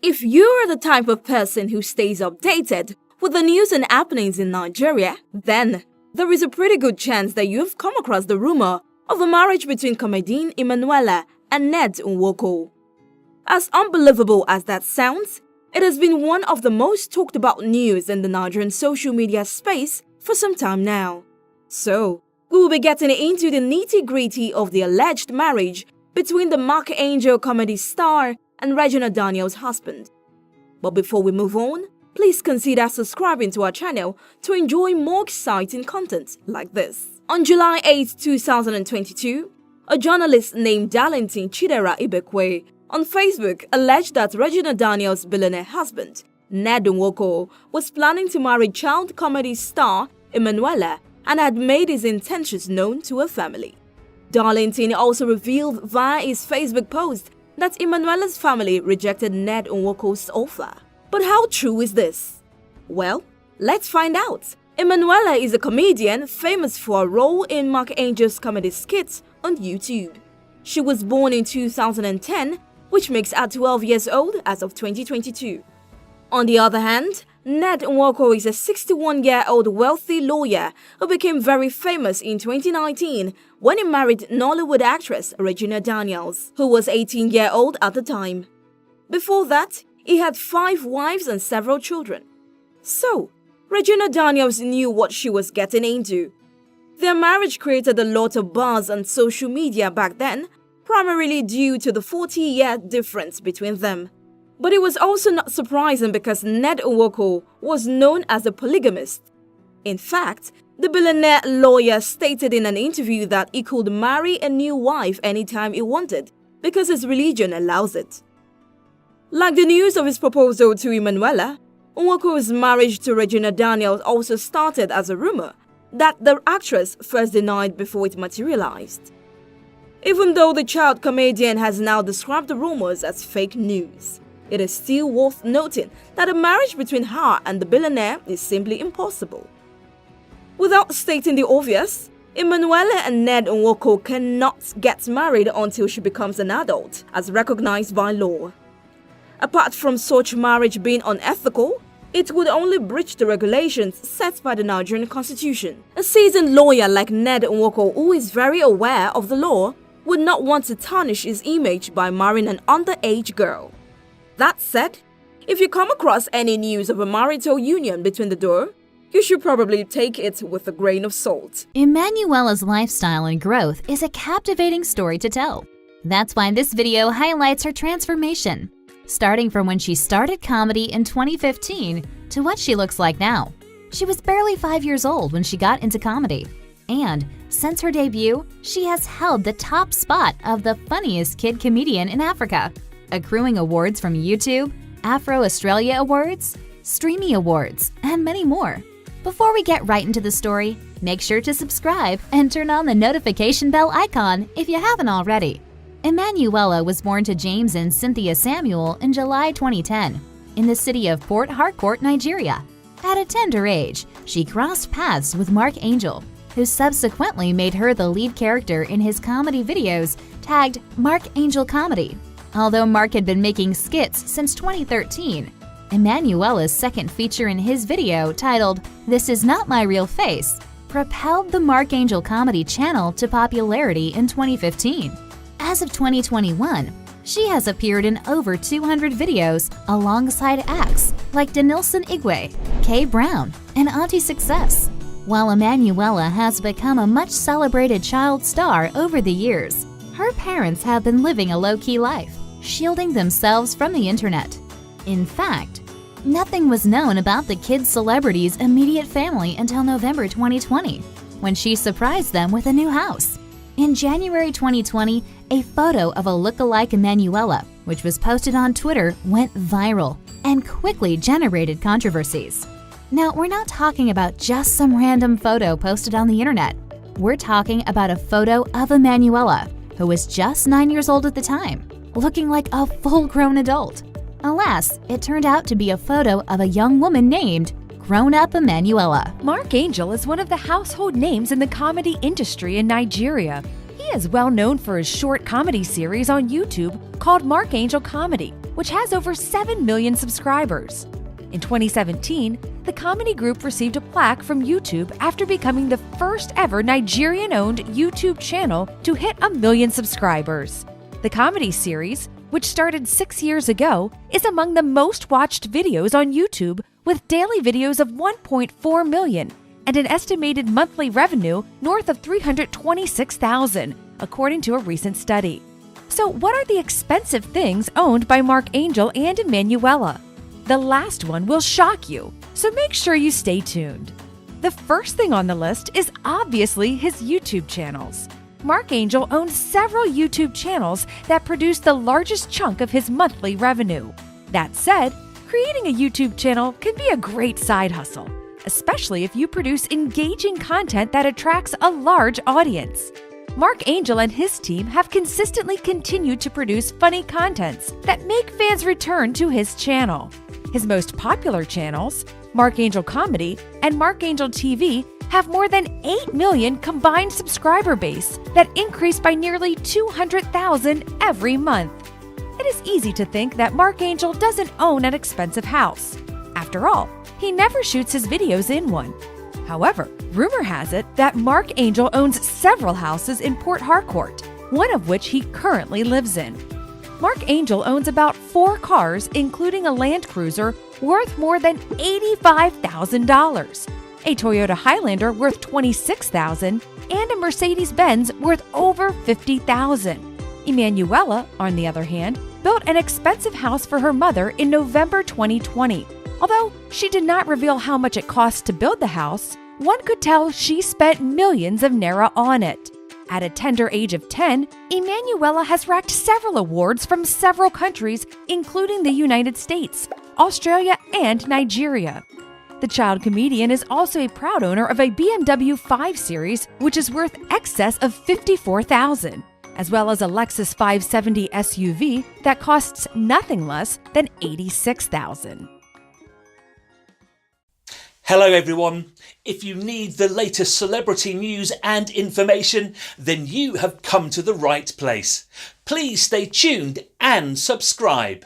If you're the type of person who stays updated with the news and happenings in Nigeria, then there is a pretty good chance that you've come across the rumor of the marriage between comedian Emanuela and Ned Nwoko. As unbelievable as that sounds, it has been one of the most talked about news in the Nigerian social media space for some time now. So, we will be getting into the nitty-gritty of the alleged marriage between the Mark Angel comedy star and Regina Daniels' husband. But before we move on, please consider subscribing to our channel to enjoy more exciting content like this. On July 8, 2022, a journalist named Darlington Chidera Ibekwe on Facebook alleged that Regina Daniels' billionaire husband, Ned Nwoko, was planning to marry child comedy star Emanuela and had made his intentions known to her family. Darlington also revealed via his Facebook post that Emanuela's family rejected Ned Nwoko's offer. But how true is this? Well, let's find out. Emanuela is a comedian famous for a role in Mark Angel's comedy skits on YouTube. She was born in 2010, which makes her 12 years old as of 2022. On the other hand, Ned Nwoko is a 61-year-old wealthy lawyer who became very famous in 2019 when he married Nollywood actress Regina Daniels, who was 18-year-old at the time. Before that, he had 5 wives and several children. So, Regina Daniels knew what she was getting into. Their marriage created a lot of buzz on social media back then, primarily due to the 40-year difference between them. But it was also not surprising because Ned Nwoko was known as a polygamist. In fact, the billionaire lawyer stated in an interview that he could marry a new wife anytime he wanted because his religion allows it. Like the news of his proposal to Emanuela, Nwoko's marriage to Regina Daniels also started as a rumor that the actress first denied before it materialized. Even though the child comedian has now described the rumors as fake news, it is still worth noting that a marriage between her and the billionaire is simply impossible. Without stating the obvious, Emanuela and Ned Nwoko cannot get married until she becomes an adult, as recognized by law. Apart from such marriage being unethical, it would only breach the regulations set by the Nigerian Constitution. A seasoned lawyer like Ned Nwoko, who is very aware of the law, would not want to tarnish his image by marrying an underage girl. That said, if you come across any news of a marital union between the duo, you should probably take it with a grain of salt. Emanuela's lifestyle and growth is a captivating story to tell. That's why this video highlights her transformation, starting from when she started comedy in 2015 to what she looks like now. She was barely 5 years old when she got into comedy, and since her debut, she has held the top spot of the funniest kid comedian in Africa, accruing awards from YouTube, Afro Australia Awards, Streamy Awards, and many more. Before we get right into the story, make sure to subscribe and turn on the notification bell icon if you haven't already. Emanuela was born to James and Cynthia Samuel in July 2010 in the city of Port Harcourt, Nigeria. At a tender age, she crossed paths with Mark Angel, who subsequently made her the lead character in his comedy videos tagged Mark Angel Comedy. Although Mark had been making skits since 2013, Emanuela's second feature in his video titled "This Is Not My Real Face" propelled the Mark Angel Comedy channel to popularity in 2015. As of 2021, she has appeared in over 200 videos alongside acts like Denilson Igwe, Kay Brown, and Auntie Success. While Emanuela has become a much celebrated child star over the years, her parents have been living a low-key life, shielding themselves from the internet. In fact, nothing was known about the kid celebrity's immediate family until November 2020, when she surprised them with a new house. In January 2020, a photo of a look-alike Emanuela, which was posted on Twitter, went viral and quickly generated controversies. Now, we're not talking about just some random photo posted on the internet. We're talking about a photo of Emanuela, who was just 9 years old at the time, looking like a full-grown adult. Alas, it turned out to be a photo of a young woman named Grown-Up Emanuela. Mark Angel is one of the household names in the comedy industry in Nigeria. He is well known for his short comedy series on YouTube called Mark Angel Comedy, which has over 7 million subscribers. In 2017, the comedy group received a plaque from YouTube after becoming the first ever Nigerian-owned YouTube channel to hit 1 million subscribers. The comedy series, which started 6 years ago, is among the most watched videos on YouTube, with daily videos of 1.4 million and an estimated monthly revenue north of $326,000, according to a recent study. So what are the expensive things owned by Mark Angel and Emanuela? The last one will shock you, so make sure you stay tuned. The first thing on the list is obviously his YouTube channels. Mark Angel owns several YouTube channels that produce the largest chunk of his monthly revenue. That said, creating a YouTube channel can be a great side hustle, especially if you produce engaging content that attracts a large audience. Mark Angel and his team have consistently continued to produce funny contents that make fans return to his channel. His most popular channels, Mark Angel Comedy and Mark Angel TV, have more than 8 million combined subscriber base that increase by nearly 200,000 every month. It is easy to think that Mark Angel doesn't own an expensive house. After all, he never shoots his videos in one. However, rumor has it that Mark Angel owns several houses in Port Harcourt, one of which he currently lives in. Mark Angel owns about 4 cars, including a Land Cruiser worth more than $85,000, a Toyota Highlander worth $26,000, and a Mercedes-Benz worth over $50,000. Emanuela, on the other hand, built an expensive house for her mother in November 2020. Although she did not reveal how much it cost to build the house, one could tell she spent millions of naira on it. At a tender age of 10, Emanuela has racked several awards from several countries, including the United States, Australia, and Nigeria. The child comedian is also a proud owner of a BMW 5 Series, which is worth excess of $54,000, as well as a Lexus 570 SUV that costs nothing less than $86,000. Hello everyone. If you need the latest celebrity news and information, then you have come to the right place. Please stay tuned and subscribe.